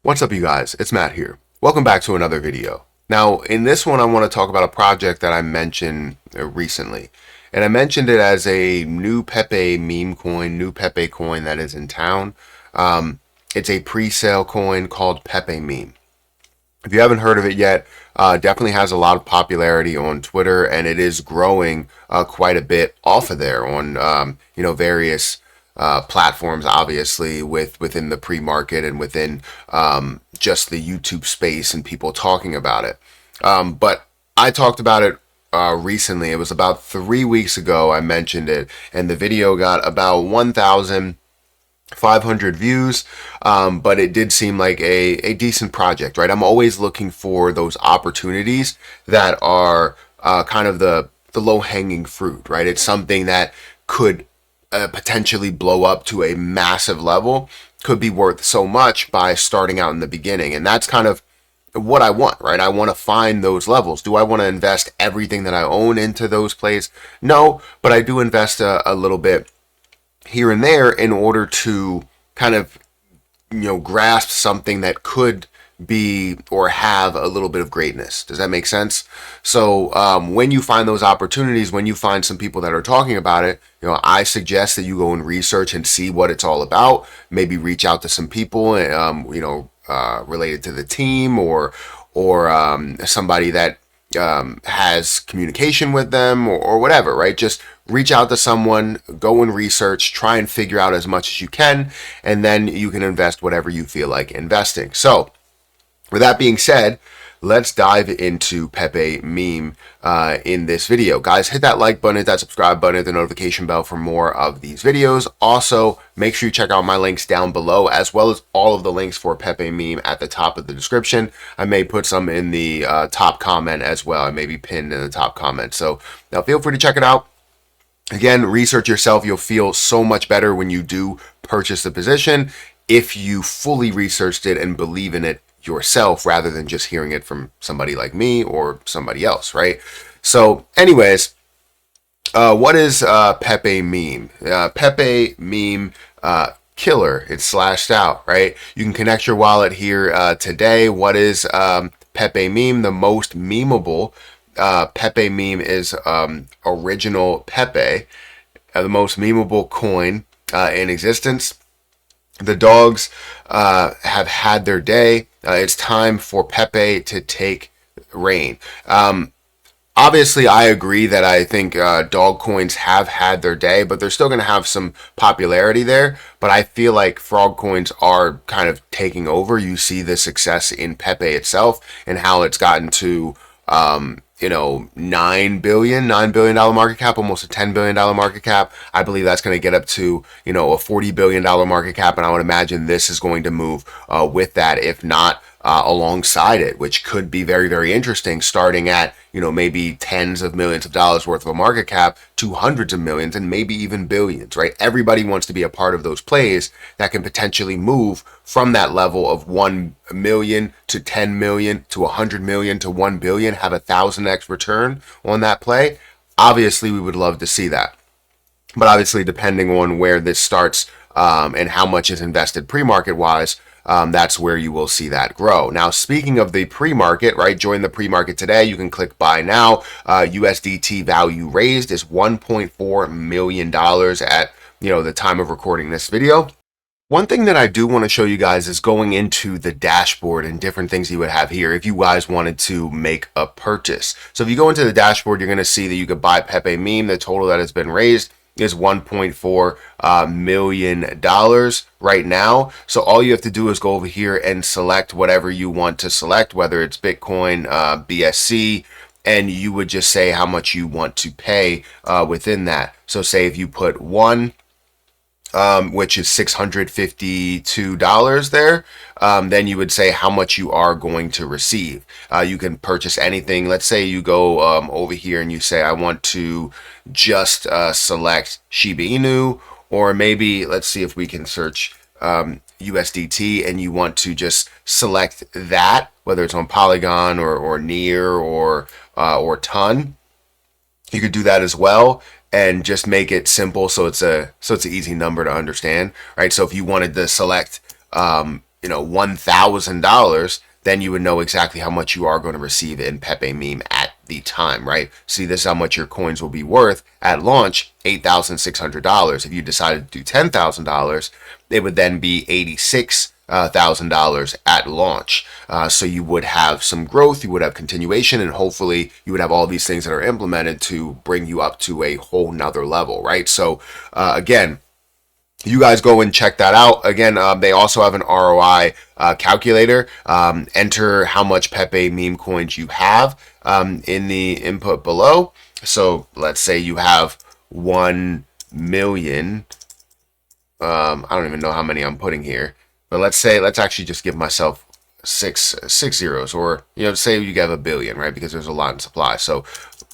What's up, you guys? It's Matt here. Welcome back to another video. Now, in this one, I want to talk about a project that I mentioned recently. And I mentioned it as a new Pepe meme coin, new Pepe coin that is in town. It's a pre-sale coin called Pepe meme. If you haven't heard of it yet, definitely has a lot of popularity on Twitter, and it is growing quite a bit off of there on various platforms, obviously within the pre-market and within just the YouTube space and people talking about it. But I talked about it recently. It was about 3 weeks ago. I mentioned it, and the video got about 1,500 views, but it did seem like a decent project, right? I'm always looking for those opportunities that are kind of the low-hanging fruit, right? It's something that could potentially blow up to a massive level, could be worth so much by starting out in the beginning. And that's kind of what I want, right? I want to find those levels. Do I want to invest everything that I own into those plays? No, but I do invest a little bit here and there in order to kind of, grasp something that could be or have a little bit of greatness. Does that make sense? So when you find those opportunities, when you find some people that are talking about it, I suggest that you go and research and see what it's all about. Maybe reach out to some people, related to the team or somebody that has communication with them or whatever, right? Just reach out to someone, go and research, try and figure out as much as you can, and then you can invest whatever you feel like investing. So with that being said, let's dive into Pepe meme in this video. Guys, hit that like button, hit that subscribe button, hit the notification bell for more of these videos. Also, make sure you check out my links down below, as well as all of the links for Pepe meme at the top of the description. I may put some in the top comment as well. I may be pinned in the top comment. So now feel free to check it out. Again, research yourself. You'll feel so much better when you do purchase the position if you fully researched it and believe in it yourself rather than just hearing it from somebody like me or somebody else, right? So anyways, what is Pepe meme? Pepe meme killer. It's slashed out, right? You can connect your wallet here today. What is Pepe meme? The most memeable Pepe meme is original Pepe, the most memeable coin in existence. The dogs have had their day. It's time for Pepe to take reign. Obviously, I agree that I think dog coins have had their day, but they're still going to have some popularity there. But I feel like frog coins are kind of taking over. You see the success in Pepe itself and how it's gotten to $9 billion market cap, almost a $10 billion market cap. I believe that's going to get up to, a $40 billion market cap. And I would imagine this is going to move with that, if not alongside it, which could be very, very interesting, starting at, maybe tens of millions of dollars worth of a market cap to hundreds of millions and maybe even billions, right? Everybody wants to be a part of those plays that can potentially move from that level of 1 million to 10 million to 100 million to 1 billion, have 1,000x return on that play. Obviously, we would love to see that. But obviously, depending on where this starts and how much is invested pre-market wise, that's where you will see that grow. Now, speaking of the pre-market, right? Join the pre-market today. You can click buy now. USDT value raised is $1.4 million at, the time of recording this video. One thing that I do want to show you guys is going into the dashboard and different things you would have here if you guys wanted to make a purchase. So if you go into the dashboard, you're going to see that you could buy Pepe meme. The total that has been raised is $1.4 million right now. So all you have to do is go over here and select whatever you want to select, whether it's Bitcoin, BSC, and you would just say how much you want to pay within that. So say if you put one, which is $652 there, then you would say how much you are going to receive. You can purchase anything. Let's say you go over here and you say, I want to just select Shiba Inu, or maybe let's see if we can search USDT, and you want to just select that, whether it's on Polygon or Near or Ton. You could do that as well, and just make it simple so it's an easy number to understand, right? So if you wanted to select $1,000, then you would know exactly how much you are going to receive in Pepe meme at the time, right? See, this is how much your coins will be worth at launch, $8,600. If you decided to do $10,000, it would then be $86,000 at launch. So you would have some growth, you would have continuation, and hopefully you would have all these things that are implemented to bring you up to a whole nother level, right? So again, you guys go and check that out. Again, they also have an ROI calculator. Enter how much Pepe meme coins you have in the input below. So let's say you have 1 million. I don't even know how many I'm putting here, but let's actually just give myself six zeros, or say you have 1 billion, right? Because there's a lot in supply. So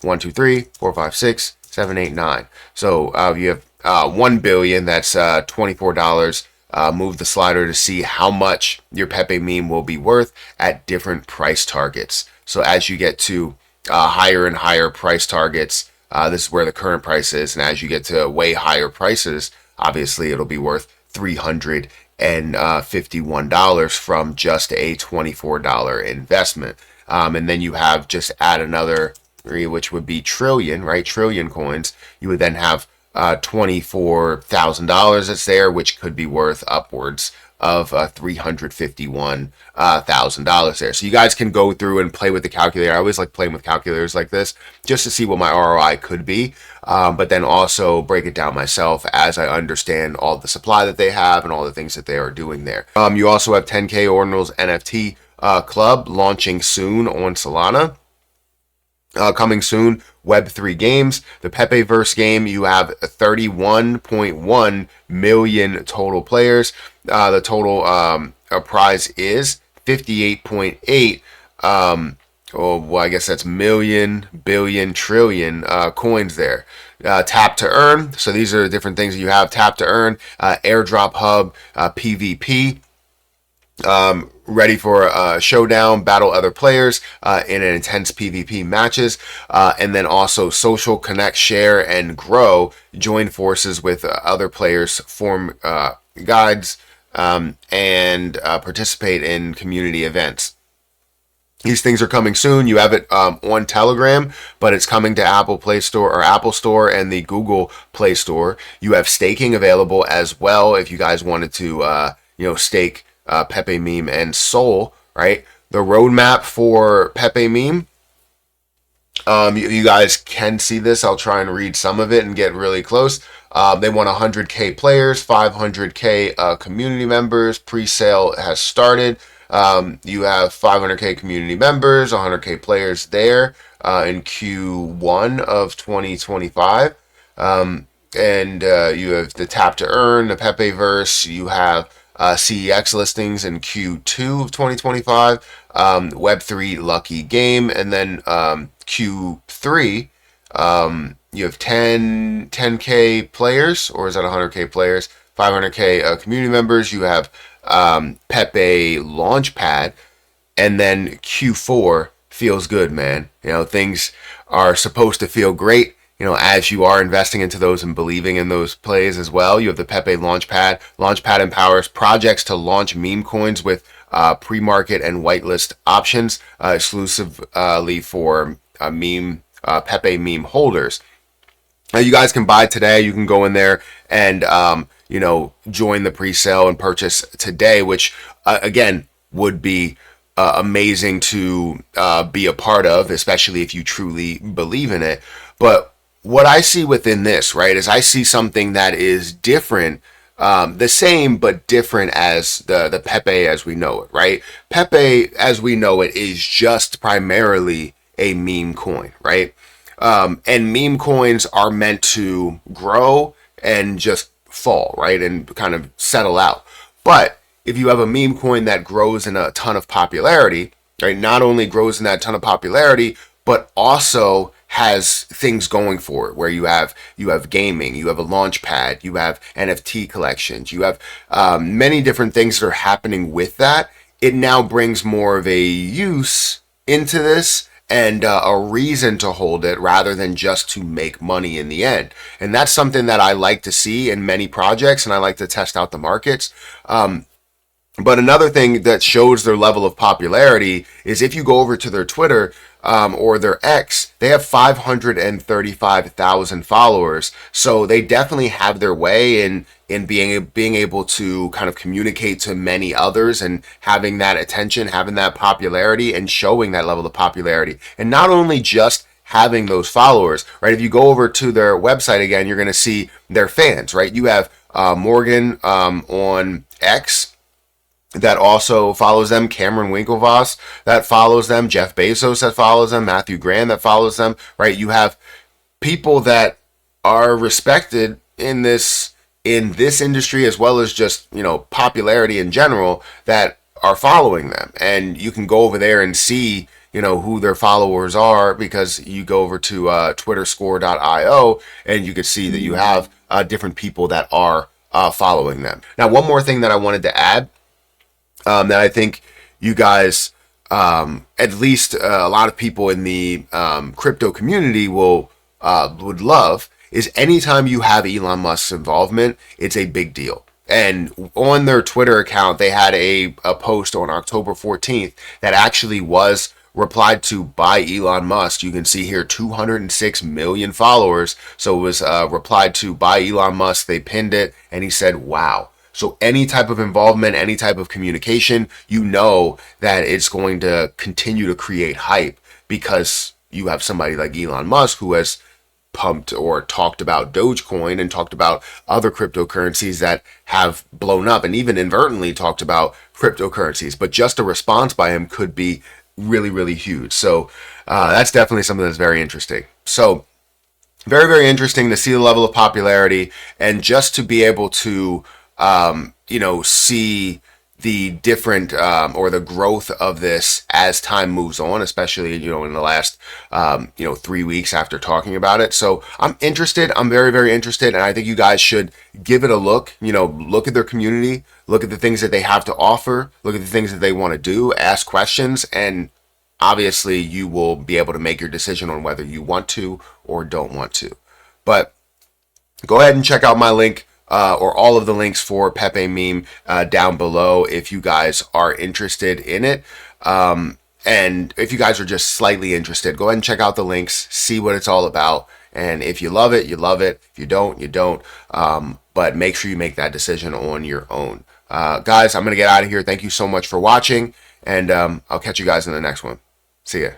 1, 2, 3, 4, 5, 6, 7, 8, 9. So you have 1 billion. That's $24. Move the slider to see how much your Pepe meme will be worth at different price targets. So as you get to higher and higher price targets, this is where the current price is, and as you get to way higher prices, obviously it'll be worth $351 from just a $24 investment. And then you have just add another 3, which would be trillion, right? Trillion coins. You would then have $24,000 that's there, which could be worth upwards of $351,000 there. So you guys can go through and play with the calculator. I always like playing with calculators like this just to see what my ROI could be, but then also break it down myself as I understand all the supply that they have and all the things that they are doing there. You also have 10K Ordinals NFT Club launching soon on Solana. Coming soon, Web3 games. The Pepeverse game, you have 31.1 million total players. The total prize is 58.8. Well, I guess that's million, billion, trillion coins there. Tap to earn. So these are the different things that you have. Tap to earn, airdrop hub, PvP. Ready for a showdown, battle other players in an intense PvP matches, and then also social, connect, share, and grow. Join forces with other players, form guides, and participate in community events. These things are coming soon. You have it on Telegram, but it's coming to Apple Play Store or Apple Store and the Google Play Store. You have staking available as well if you guys wanted to, stake Pepe meme and Sol, right? The roadmap for Pepe meme, you guys can see this. I'll try and read some of it and get really close. They want 100K players, 500K community members. Pre-sale has started. You have 500K community members, 100K players there in Q1 of 2025. And you have the tap to earn, the Pepeverse. You have CEX listings in Q2 of 2025, Web3 lucky game, and then Q3, you have 10K players, or is that 100K players, 500K community members. You have Pepe Launchpad, and then Q4 feels good, man. Things are supposed to feel great. As you are investing into those and believing in those plays as well. You have the Pepe Launchpad. Launchpad empowers projects to launch meme coins with pre-market and whitelist options exclusively for Pepe meme holders. Now, you guys can buy today. You can go in there and join the pre-sale and purchase today, which again would be amazing to be a part of, especially if you truly believe in it. But what I see within this, right, is I see something that is different, the same but different as the Pepe as we know it, right? Pepe as we know it is just primarily a meme coin, right? And meme coins are meant to grow and just fall, right, and kind of settle out. But if you have a meme coin that grows in a ton of popularity, right, not only grows in that ton of popularity, but also has things going for it, where you have gaming, you have a launch pad, you have NFT collections, you have many different things that are happening with that. It now brings more of a use into this and a reason to hold it rather than just to make money in the end. And that's something that I like to see in many projects, and I like to test out the markets. But another thing that shows their level of popularity is if you go over to their Twitter or their X, they have 535,000 followers. So they definitely have their way in being able to kind of communicate to many others and having that attention, having that popularity, and showing that level of popularity. And not only just having those followers, right? If you go over to their website again, you're going to see their fans, right? You have Morgan on X that also follows them, Cameron Winklevoss that follows them, Jeff Bezos that follows them, Matthew Graham that follows them, right? You have people that are respected in this industry, as well as just, popularity in general, that are following them. And you can go over there and see, who their followers are, because you go over to twitterscore.io and you can see that you have different people that are following them. Now, one more thing that I wanted to add, that I think you guys, at least a lot of people in the crypto community would love, is anytime you have Elon Musk's involvement, it's a big deal. And on their Twitter account, they had a post on October 14th that actually was replied to by Elon Musk. You can see here 206 million followers. So it was replied to by Elon Musk. They pinned it and he said, wow. So any type of involvement, any type of communication, that it's going to continue to create hype, because you have somebody like Elon Musk who has pumped or talked about Dogecoin and talked about other cryptocurrencies that have blown up, and even inadvertently talked about cryptocurrencies. But just a response by him could be really, really huge. So that's definitely something that's very interesting. So very, very interesting to see the level of popularity, and just to be able to see the different or the growth of this as time moves on, especially in the last 3 weeks after talking about it. So I'm interested. I'm very, very interested, and I think you guys should give it a look. Look at their community, look at the things that they have to offer, look at the things that they want to do, ask questions, and obviously you will be able to make your decision on whether you want to or don't want to. But go ahead and check out my link, or all of the links for Pepe Meme down below if you guys are interested in it. And if you guys are just slightly interested, go ahead and check out the links, see what it's all about. And if you love it, you love it. If you don't, you don't. But make sure you make that decision on your own. Guys, I'm going to get out of here. Thank you so much for watching, and I'll catch you guys in the next one. See ya.